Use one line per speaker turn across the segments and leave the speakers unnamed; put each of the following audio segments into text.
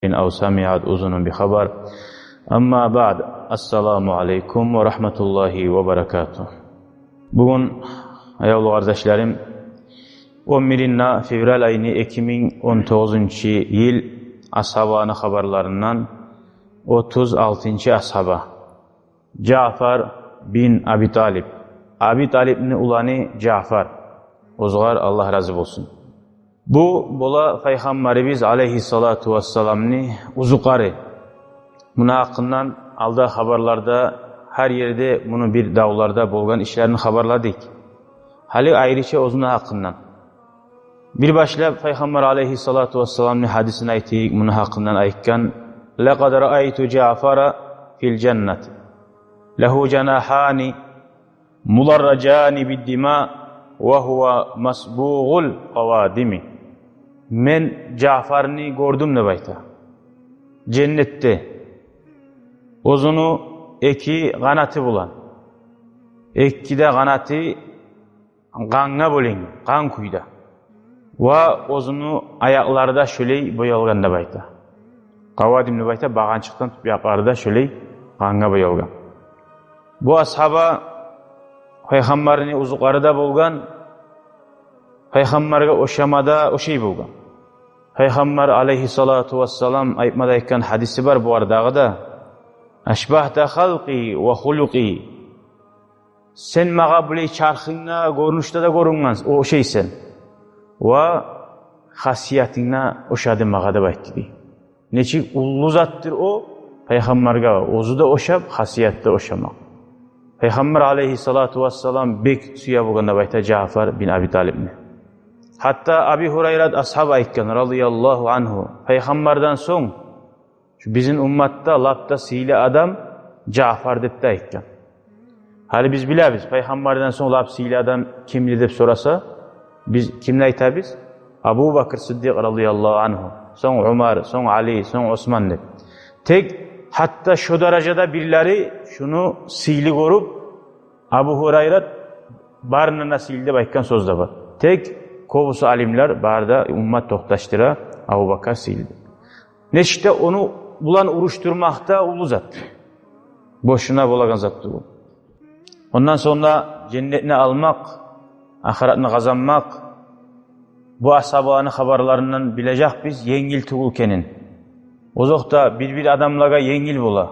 أو سمعت أذن بخبر أما بعد السلام عليكم ورحمة الله وبركاته. Bugün ayol kardeşlerim 11 fevral ayını 2019 yıl ashabanı haberlerinden 36. ashaba Cafer bin Abi Talib. Abi Talib'nin ulanı Cafer. Ozgar Allah razı olsun. Bu bola Peygamberimiz aleyhissalatu vesselam'ni uzuqarı. Buna hakkından aldığı haberlerde her yerde bunu bir dağlarda bolgan işlerini haberladık. Hali ayrıca özünün hakkından. Bir başla Peygamber aleyhissalatu vesselam'ni hadisini aytıyık, bunun hakkından aytkan لَقَدْ رَأَيْتُ جَعْفَرَ فِي الْجَنَّةِ لَهُ جَنَاحَانِ مُضَرَّجَانِ بِالدِّمَاءِ وَهُوَ مَسْبُوغُ الْقَوَادِمِ. Men Cafer'ni gördüm ne bayta. Cennette. Ozunu iki kanatı bulan. İkide kanatı kanına bölen, kan kuyda. Ve ozunu ayaklarda şöyle boyalgan ne bayta. Qavadim ne bayta bağançıktan tubyaklarda şöyle kanına boyalgan. Bu ashaba Peygamberini uzuqarıda bolgan, Peygamberge oşamada o şey bolgan. Peygamber aleyhissalatu vesselam aytmada aytkan hadisi var bu aradağı da Aşbahta halqi ve huluqi. Sen mağa böyle çarxınla, görünüşte de görünmez, o şeysen. Ve hasiyatinle oşadı mağa da baytdı. Neçik ullu zattır o, Peygamberge ozu da oşab, hasiyat da oşamak. Peygamber aleyhissalatu vesselam bek suya bolganda bayta Cafer bin Abi Talib'ni. Hatta Abi Hurayrat ashab aytkan radıyallahu anhu. Peygamberden son şu bizim ummatta lapta sili adam Cafer dep de aytkan. Hali biz bilamiz Peygamberden son lap sili adam kimli dep sorasa biz kimni aytamiz? Abu Bakr Siddiq radıyallahu anhu. Son Umar, son Ali, son Osman dep. Tek hatta şu derecede birileri şunu sili görüp Abu Hurayrat barına sildi baytkan söz de var. Tek kovusu alimler barda ummat tohtaştıra Abu Bakr sildi. Neşte onu bulan uruşturmakta ulu zat. Boşuna bolagan zattı bu. Ondan sonra cennetini almak, ahiretini kazanmak, bu ashabanın haberlerinden bilecek biz yengil tugulkenin. Ozokta bir adamlaga yengil bola.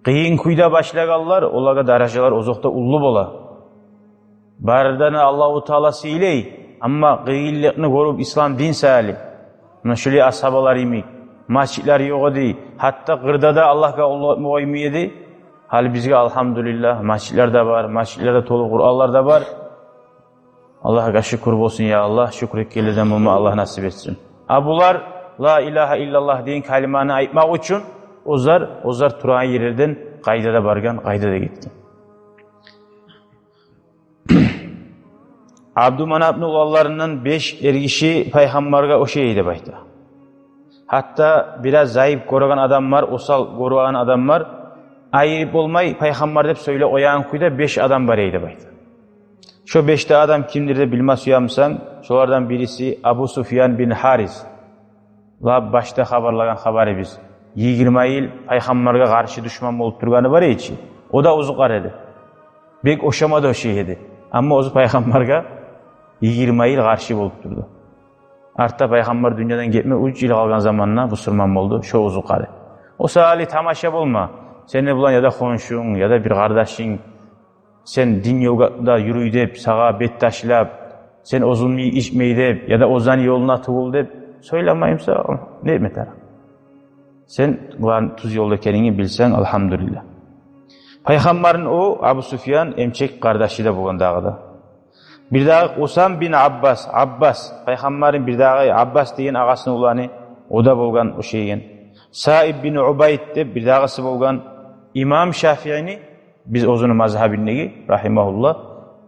Kıyın kuyda başlaganlar, olaga darajalar ozokta ullu bola. Bardana Allahu Teala siley, ama kıyıllıkını görüp İslam din sali. Şöyle ashabalar imik. Masjidler yok idi. Hatta kırdada Allah'a koymuyordu. Hal bizge elhamdülillah masjidler de var, masjidlerde tolu Kur'anlar da var. Allah'a şükür olsun ya Allah, şükür etkeliden bunu Allah nasip etsin. Abular la ilahe illallah deyin kalimanı aytmak için ozar turan yerlerden qaydada bargan, qaydada gitken. Abdümanap'ın oğullarından 5 ergişi Peygamberge o şeydi bayta. Hatta biraz zayıf korugan adam var, osal korugan adam var. Ayırıp olmay Peygamber dep söyle oyağın kuyda 5 adam var eydi bayta. Şu 5'te adam kimdir de bilmez uyamsan, şolardan birisi Abu Sufyan bin Haris. La başta haberlagan haberi biz. 20 yıl Peygamberge karşı düşman olup durganı var içi. O da uzuqar edi. Bek oşamadı o şey edi. Ama o Peygamberge 20 yıl karşı olup durdu. Artta Peygamber dünyadan gitme 3 yıl kalgan zamanına Müslüman oldu. Şu uzuqarı. O sahali tamaşa olma. Seni bulan ya da konşun ya da bir kardeşin sen din yolda yürüy dep, sağa bet taşlap, sen ozunluğu içmeyi dep ya da ozan yoluna tuğul dep söylemeyimse ne etmeler? Sen bu tuz yolda kendini bilsen elhamdülillah. Peygamberin o Abu Sufyan emçek kardeşi de bulgan dağda. Bir daha Usam bin Abbas, Peygamberin bir daha Abbas deyen ağasının ulanı, o da bulgan o şeyin. Saib bin Ubayd de bir dağısı bulgan İmam Şafii'ni, biz ozunu mazhabindeki, rahimahullah,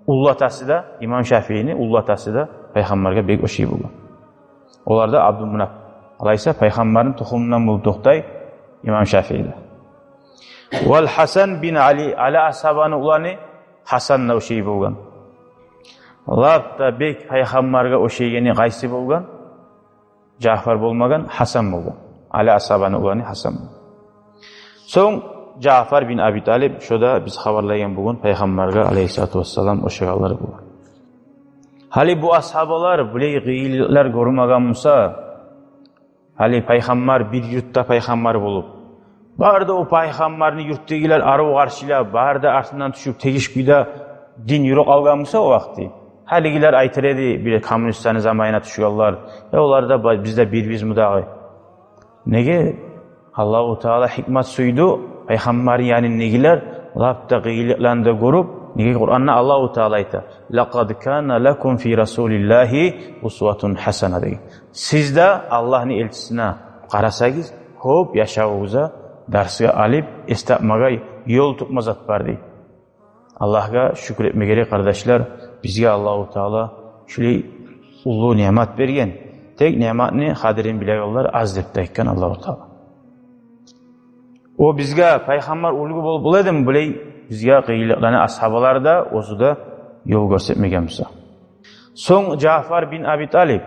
ullatası da, İmam Şafii'ni ullatası da Peygamber'e bek o şey bulgan. Onlar da Abdülmunaf. Alaysa Peygamberin tohumundan bulduğuktay İmam Şafii'de. Vel Hasan bin Ali, ala ashabanı ulanı, Hasan'la o şey bulgan. Labda bek Peygamber'e o şeyini qaysi bolgan? Cafer bolmagan, Hasan bolgan. Ali asabani ulani Hasan. So'ng Ja'far bin Abi Talib şoda biz xabarlagan bugun payg'ambarga alayhisolatu vassalam o'shaganlar bu. Hali bu ashabalar bulay g'iyillar ko'rmagan bo'lsa, hali payg'ambar bir yurtda payg'ambar bo'lib, barda o payg'ambarni yurtdagilar arov qarshilab, barda artidan tushib tegishkuyda din yurib olgan bo'lsa o vaqtda haligilar aytar edi, bir kommunistlarning zamonina tushganlar, ularda bizda bir mudag'i. Nega Alloh taolo hikmat suydu, payg'ambar ya'ni negilar labda g'iyillarni ko'rib, nega Qur'onda Alloh taolo aytadi: "Laqad kana lakum fi rasulillahi uswatun hasana" degan. Sizda Allohning elchisine qarasangiz, xo'p yashag'uza darsga alib eslatmagay yo'l tutmazat bardi. Allohga shukr etmek gerek kardeşler. Bizge Alloh taolo shuli ulug' ne'mat bergan. Tek ne'matni qadrin bilaganlar az deb aytgan Alloh taolo. O bizga payg'ambar ulgu bo'lib bo'ladimi? Bulay bizga qiyinliklarni ashabalarda o'zida yo'l ko'rsatmagan bo'lsa. So'ng Ja'far bin Abi Talib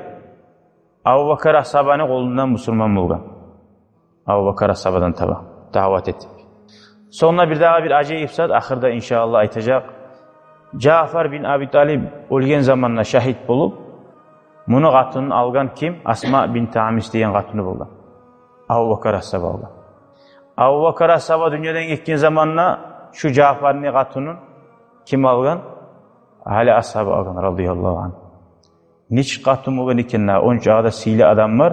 Abu Bakr ashabani qo'lidan musulmon bo'lgan. Abu Bakr ashabadan da'vat etdi. Sonra bir acayip zat ahırda inşallah aytacak. Ja'far bin Abi Talib o'lgan zamonda shahid bo'lib, bunu qatını algan kim? Asma bin Amis degan qatını bo'lgan. Abu Bakr ashaba olgan. Abu Bakr ashaba dunyodan ketgan zamonda shu Ja'farning qatını kim algan? Ali ashaba algan radhiyallohu anh. Neç qatın bo'lgan ekanlar? Onchada siyli adamlar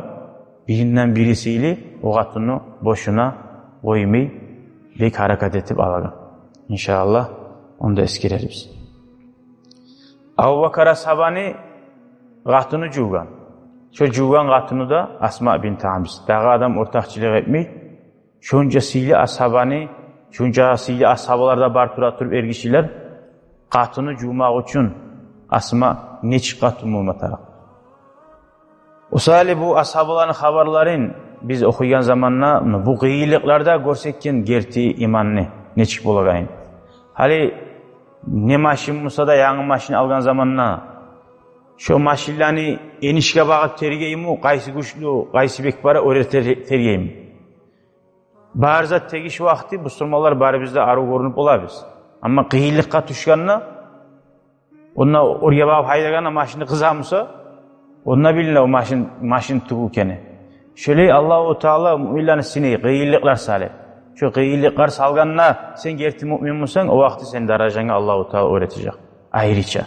birinden birisiyle o qatını boşuna qo'ymay bek harakat etib alagan. İnşallah onu da eskireriz. Abu Bakr ashabani qatını jugan. Şu jugan qatını da Asma bin Amis. Dağı adam ortaqçılık etmey. Şunca siyli ashabani, şunca siyli ashabalarda bar tura turib ergişiler qatını jumaq uchun Asma neç qatın olmatara. Osali bu ashabaların haberlerin biz okuyan zamanla bu qiyinliklarda görsekken gerti imanni neçik bolagayın. Hali ne maşin olsa da yangi maşin algan zamanla şu maşinlarni enişke bağıp tergeymi, qaysi güçlü, qaysi bek bara öyle tergeymi. Barzat tegiş vakti bu sormalar bari bizde arı görünüp olabız. Ama qiyinlikka düşkanna ona oraya bağıp haydagana maşini kızamsa ona bilinle o maşin tugukeni. Şöyle Allahu Teala müminlerin seni qiyinliklar salib. Şu qiyinliklar salganna sen gerti mümin musan, o vakti sen darajanga Allahu Teala öğretecek. Ayrıca.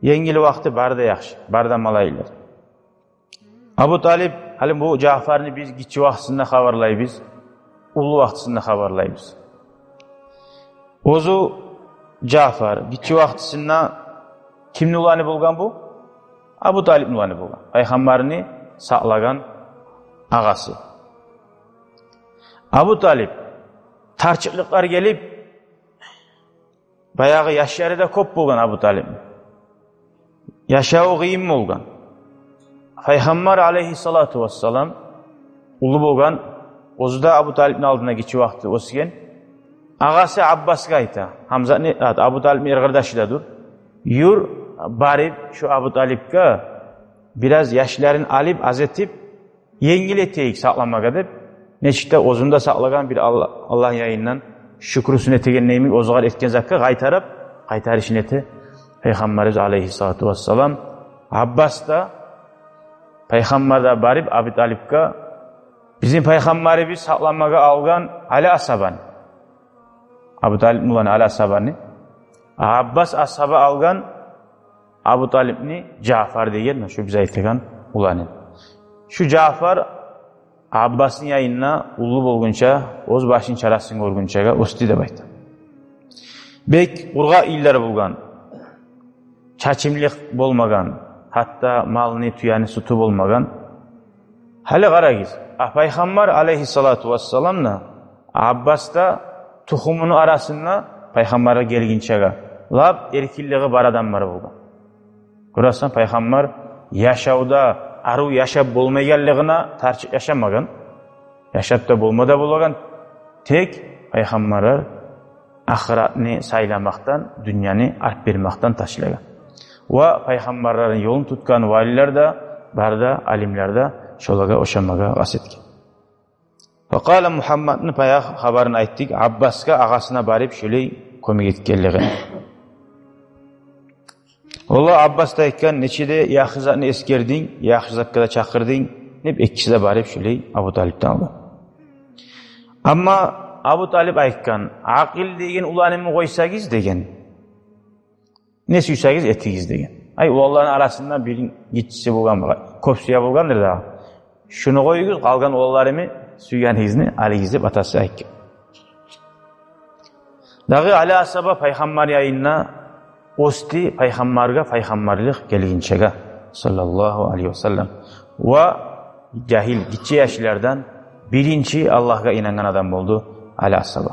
Yengil vakti barda yaxshi, barda malaylar. Abu Talib hali bu Ja'farni biz gichi vaqtida xabarlaymiz, ulu vaqtida xabarlaymiz. O'zi Ja'far gichi vaqtida kimni ulani bo'lgan bu? Abu Talib ulani bo'lgan. Payg'ambarni saqlagan ağası. Abu Talib tarchiqliqlar gelip bayağı yaşları da ko'p bo'lgan Abu Talib. Yaşağı qiyin bo'lgan. Payg'ambar alayhissalatu vassalam ulu bo'lgan, o'zida Abu Talibning oldina kichi vaqti o'sgan. Ağası Abbasga ayta. Hamzani Abu Talibning ergardashidadir. Yur barib şu Abu Talibga biraz yaşlarını alıp azetip yengil eteyik saqlamaga deb nechta o'zunda saqlagan bir Allah yayından şükrüsüne etegen neymi o'zgar etken zakka qaytarishni eti Peygamberimiz alayhissalatu vassalam Abbas da Peygamber da barib Abu Talibga bizim Peygamberimiz saqlamaga algan Ali ashabani Abu Talib ulan Ali ashabani Abbas ashaba algan Abu Talibni Ja'far degan şu biz aytgan ulani. Şu Ja'far Abbas'ın yayınına ulu bo'lguncha o'z başın charasini ko'rgunchaga o'sdi deb aytdi. Bek urg'a iller bo'lgan. Chachimlik bo'lmagan, hatta malni tuyani suti bo'lmagan. Hali qaragiz, Payg'ambar alayhissalatu vassalamna Abbasda tuxumini arasında payg'ambarga kelgunchaga lab erkinligi bar odamlar bo'lgan. Ko'rasan payg'ambar yashavda aru yashab bo'lmaganligini tartib yashamagan. Yashab da bo'lmada bo'lgan tek payg'ambarlar axiratni saylamoqdan, dunyoni olib bermoqdan tashlagan. Va payg'ambarlarning yo'lini tutgan valilar da, barda alimlarda şolaga oşamaga vasetken. Faqala Muhammad'ın paya habarını ayttık. Abbas'a ağasına barıp şöyle kömek etkenliği. Ola Abbas'ta ekkan neçede yaxızatını eskerdin, yaxızakka da çakırdın. Hep ikkisi de barıp şöyle Abu Talib'den aldı. Ama Abu Talib aytkan, aqil degen ulanımı koysagiz degen. Ne suysagiz etigiz degen. Ay oğulların arasında birin gitçisi bulgan, kopsuya bulgandır da. Şunu koyuguz, kalgan oğullarımı suygan izni aligizip atası aytkan. Dağı Ali Asaba Peygamber yayınına osti Peygamberga Peygamberlik gelginçega sallallahu aleyhi ve sellem. Ve cahil gitçi yaşlardan birinci Allah'a inanan adam oldu Ali Asaba.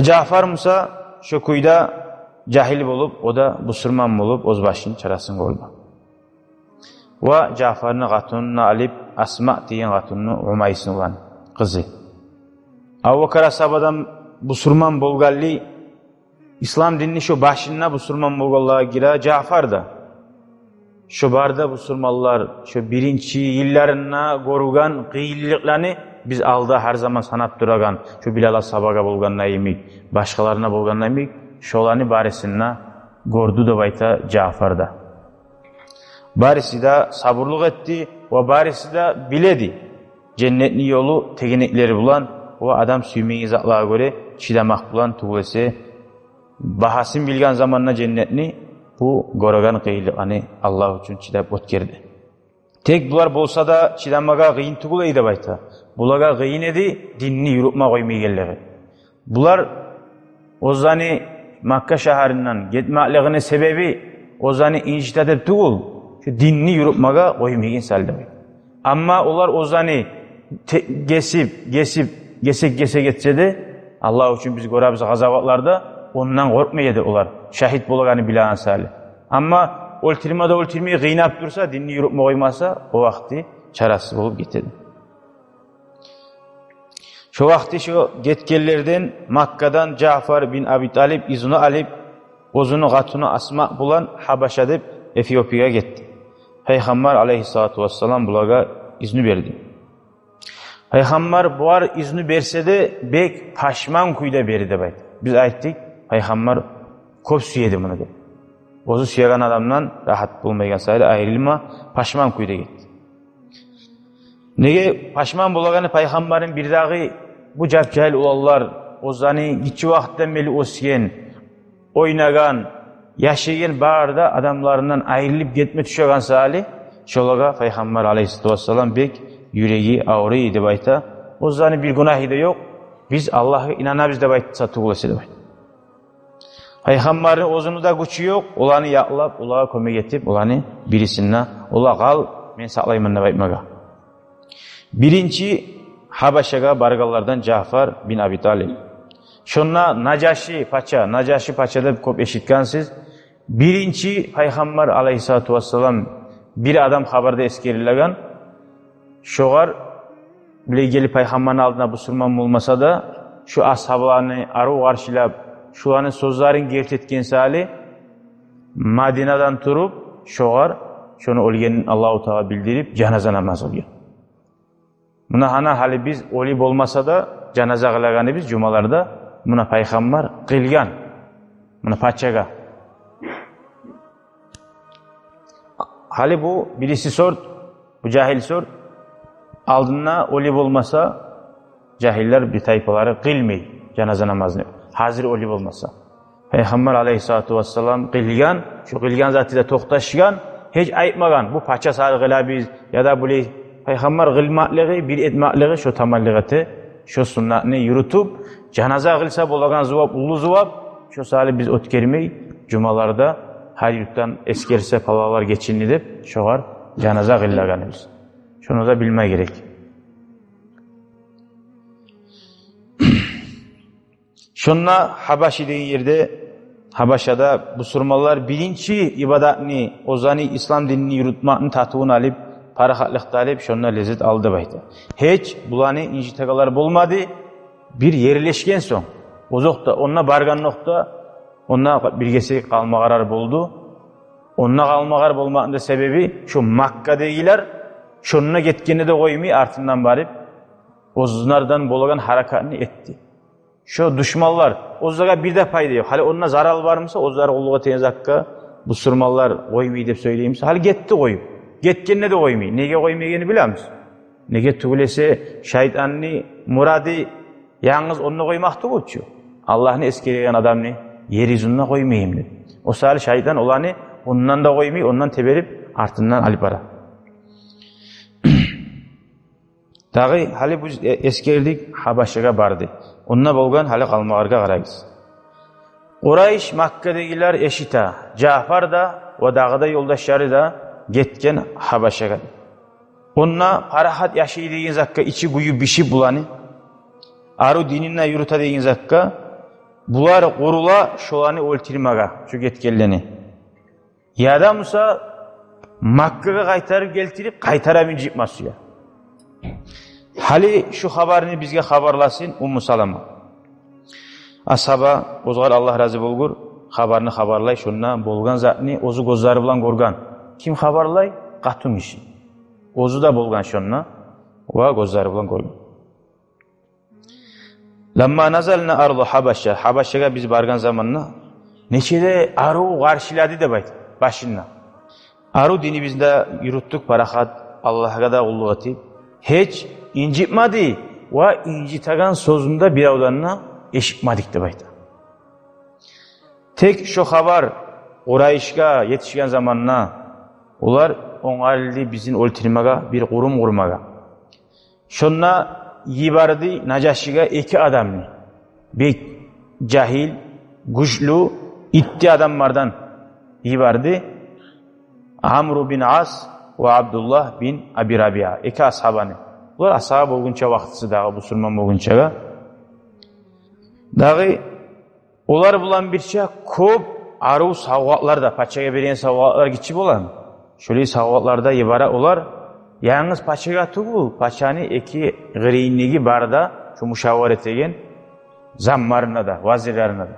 Cafer Musa şu kuyda cahil bulup, o da busurman bulup, ozbaşın çarasın oldu. Ve Cafer'in hatununu alıp, Asma diyen hatununu Umays'ın olan kızı. Abu Bakr Asaba'dan busurman bolgalli, İslam dinini şu başına busurman bolgallığa gira Cafer da. Şu barda busurmallar, şu birinci yıllarına korugan kıyıllıklarını biz alda her zaman sanap duragan, şu Bilal Asabaga bolganna emik, başkalarına bolganna emik, şolani barisine gordu da bayta Cafer'da. Barisi de sabırlık etti ve barisi de biledi. Cennetli yolu teginekleri bulan ve adam suymeyi zatlığa göre çidemak bulan tuğlesi. Bahasin bilgen zamanına cennetini bu gorogan kıyılıqani Allah için çidep ötkerdi. Tek bular bolsa da çidemaga kıyın tuğulaydı bayta. Bulaga kıyın edi dinini yürütme koymaya gelleri. Bular ozani Makka şehrinden gitmekliğine sebebi ozani inşitat edip tuğul. Şu dinini yürütmeye koymaya saldı. Ama onlar ozani gesip geçse de Allah için biz görabız gazavatlarda ondan korkmaydı onlar. Şahit bulağını bilen sali. Ama oltirmeyi kıynap dursa, dinini yürütme koymasa o vakti çarasız olup getirdi. Şu vakti şu getkellerden Makka'dan Cafer bin Abi Talib izini alıp ozunu katunu Asma bulan Habaş'a dep Efiyopya'ya gitti. Peygamber aleyhissalatu vesselam bulaga izni verdi. Peygamber buar izni verse de bek paşman kuyda berdi bayt. Biz ayttık Peygamber köp suyedi bunu dep. Ozu suyagan adamdan rahat bulmaygan sayıda ayrılma paşman kuyda gitti. Nege paşman bulagani Peygamberin bir dağı bu cahil ulallar ozani gitçi vakitten beri osiyen oynagan yaşayan barda adamlarından ayrılıp gitme düşegan sali şolaga Peygamber aleyhissalatu vesselam bek yüreği ağrı dep ayta. Ozani bir günahı da yok. Biz Allah'a inanabız dep aytsa tuğulası dep. Peygamberin ozunu da gücü yok. Olanı yaklap, olağa kömek etip, olanı birisine, ola kal, men saklayman dep aytmaga. Birinci Habaşaga bargallardan Cafer bin Abi Talib. Şonna Nacaşi Paça dep köp eşitkansiz. Birinci Peygamber aleyhissalatu vesselam bir adam habarda eskerilagan. Şoğar bile gelip Peygamberin aldına busurman olmasa da şu ashablarını arı karşılap şu anın sözlerin gert etken sali Madina'dan turup şoğar şunu olgenin Allah-u Teala bildirip cenaze namazı olgen. Buna hana hali biz olib olmasa da cenaze kılagani biz cumalarda buna Peygamber kılgan. Buna paçaga. Hali bu birisi sort, bu cahil sort. Aldığına olib olmasa cahiller bir tayfaları kılmay cenaze namazını. Hazır olib olmasa. Peygamber aleyhissalatu vesselam kılgan, şu kılgan zatı da toxtaşgan, hiç aytmagan. Bu paça sargıla biz ya da bu Peygamber kılmaklığı, bir etmaklığı şu tamallığı, şu sünnetini yürütüp, cenaze kılsa bolagan zuvab, ulu zuvab, şu sali biz ötkermeyi, cumalarda her yurttan eskerse palalar geçinli dep, şoğar cenaze kıllaganımız. Şunu da bilme gerek. Şunla Habaşi deyin yerde, Habaşa'da bu surmalar birinci ibadetini, ozani İslam dinini yürütmanın tatığını alıp, parahatlıqda alıp, şunla lezzet aldı bayta. Hiç bulani incitagalar bulmadı, bir yerleşken son. Ozokta, onunla bargan nokta, onunla birgesi kalmağarar buldu. Onunla kalmağar bulmanın da sebebi, şu Makka'dakiler, Şonuna ketgeni de koymay artından barıp ozlardan bolagan harakatını etdi. Şu düşmanlar ozlara bir de payda yok. Hali onunla zaral varmasa ozlar oluğa teniz hakka bu sırmallar koymay dep söyleyimse hali getdi koyup. Getkenine de koymay. Nege koymaygeni bilamiz. Nege tugulese şeytanni muradi yalnız onunla koymaktı koçu. Allah'ını eskeleyen adamını yeryüzüne koymayayım dedi. O sali şeytan olanı ondan da koymay, ondan teberip artından alıp ara. Dağı hali bu eskerdik Habaşaga bardı. Onunla bolgan hali kalmağarga qarayız. Quraysh Makkadegiler eşita. Jafar da ve dağda yoldaşları da getken Habaşaga. Onunla parahat yaşayı degen zakka içi guyu bişi bulanı. Aru dininle yürüta degen zakka. Bular qorula şolanı oltirmaga. Şu getkelleni. Yada Musa Makkaga qaytarıp geltirip qaytaramin jipmasıya. Hali şu haberini bizge haberlasın Ummu Salama. Ashaba ozgar Allah razı bolgur haberini haberlay şunna bolgan zatni ozu gözleri bilan görgan. Kim haberlay? Qatun işi. Ozu da bolgan şunna ve gözleri bilan görgan. Lamma nazalna ardu Habaşa. Habaşaga biz bargan zamanna neçede aru qarşıladı da bayt başında. Aru dini bizde yürüttük parahat Allah'a da kulluk etip hiç incitmedi ve incitagan sözünde bir avdanına eşitmedik de bayta. Tek şu haber Qurayshga yetişken zamanına ular oňarly bizin oltirmaga bir kurum kurmaga. Şonna yibardi Najaşiga iki adamni. Bir cahil, güçlü, itti adamlardan yibardi. Amr bin As ve Abdullah bin Abi Rabia. İki ashabanı. Ular ashab bolgunça vaqtısı dağı bu Sülman bolgunçaga. Dağı ular bulan birçe köp aru savgatlar da paçaga beren savgatlar gitçi bolan. Şöyle savgatlarda ibara ular yalnız paçaga tugul, paçani eki gıriyinligi barda şu müşawaret egen zammarına da, vazirlerine de.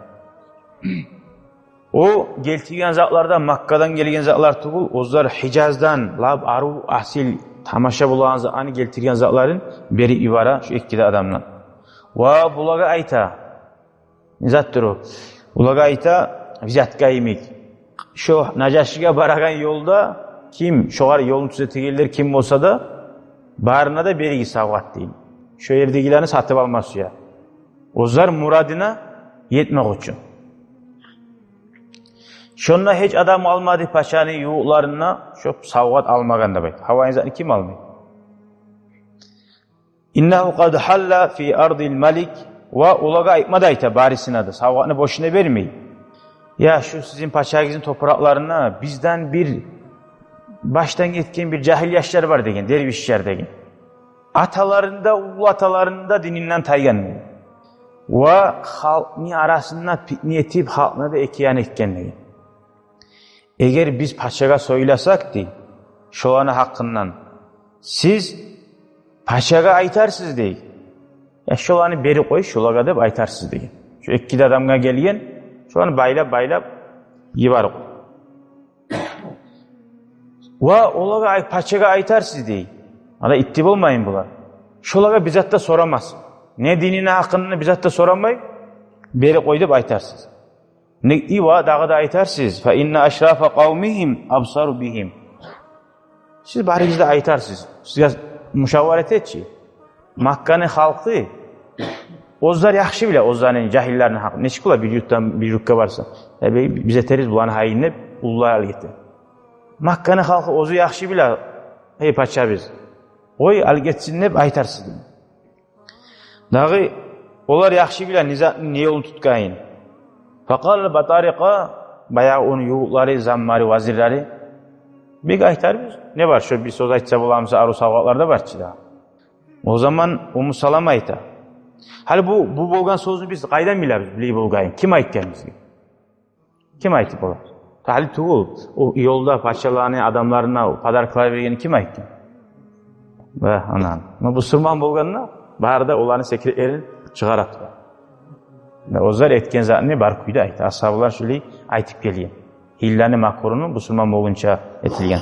O geltigen zatlarda Makka'dan gelgen zatlar tugul, ozlar Hicaz'dan lab aru asil tamaşa bulan zatlarını geltirgen zatların beri ibara şu ikkide adamdan. Wa bulaga ayta nizattır o. Bulaga ayta vizatka imik. Şu Najaşiga baragan yolda kim şoğar yolun tüzetegeller kim olsa da barına da berigi savgat değil. Şu yerdegilerini satıp alması ya. Ozlar muradına yetmek için. Şonna hiç adam almadı paşanı yuğlarına şu savgat almagan da bayt. Hava insanı kim almayı? İnnehu kad halla fi ardil malik ve ulaga aytmadayta barisine de savgatını boşuna vermeyin. Ya şu sizin paşagizin topraklarına bizden bir baştan gitken bir cahil yaşlar var degen, dervişler degen. Atalarında, ulu atalarında dininden taygan. Ve halkın arasında niyetip halkına da ekiyan etken degen. Eğer biz paşaga söylesak di, şolanı hakkından, siz paşaga aytarsız değil. Ya şolanı beri koy, şolaga da aytarsız değil. Şu ikkide adamga gelgen, şolanı baylap yibar koy. Ve olaga paçaga aytarsız değil. Ada ittib olmayın bular. Şolaga bizzat da soramaz. Ne dinine hakkını bizzat da soramayın, beri koy da aytarsız. Ne iva dağı da aytarsız. Fe inne aşrafa kavmihim absaru bihim. Siz barinizde aytarsız. Siz müşawaret etçi. Makka'nın halkı ozlar yaxşı bile ozların cahillerin hakkı. Ne çıkıla bir yurttan bir yurtka varsa. Bize teriz bulan hayinle ullar al gitti. Makka'nın halkı ozu yaxşı bile hey paça biz. Oy al getsin hep aytarsız. Dağı olar yaxşı bile ne yolunu tutkayın. Fakal batarika bayağı onun yuğulları, zammari, vazirleri bir aytar biz. Ne var? Şöyle bir söz aytsa bulamıza aru savgatlarda var ki daha. O zaman Ummu Salama ayta. Hali bu bolgan sözünü biz qaydan bilamiz? Biley bolgayın. Kim aytgan bizga? Kim aytip olar? Hali tuğul. O yolda paşalarını, adamlarına padarklar vergeni kim aytgan? Ve anan. Bu sırman bolganına barda olanı sekretlerin çıgarat. Ozlar etken zatını bar kuyda aytı. Ashablar şöyle aytıp gelgen. Hillani makurunu bu sırman bolgunça etilgen.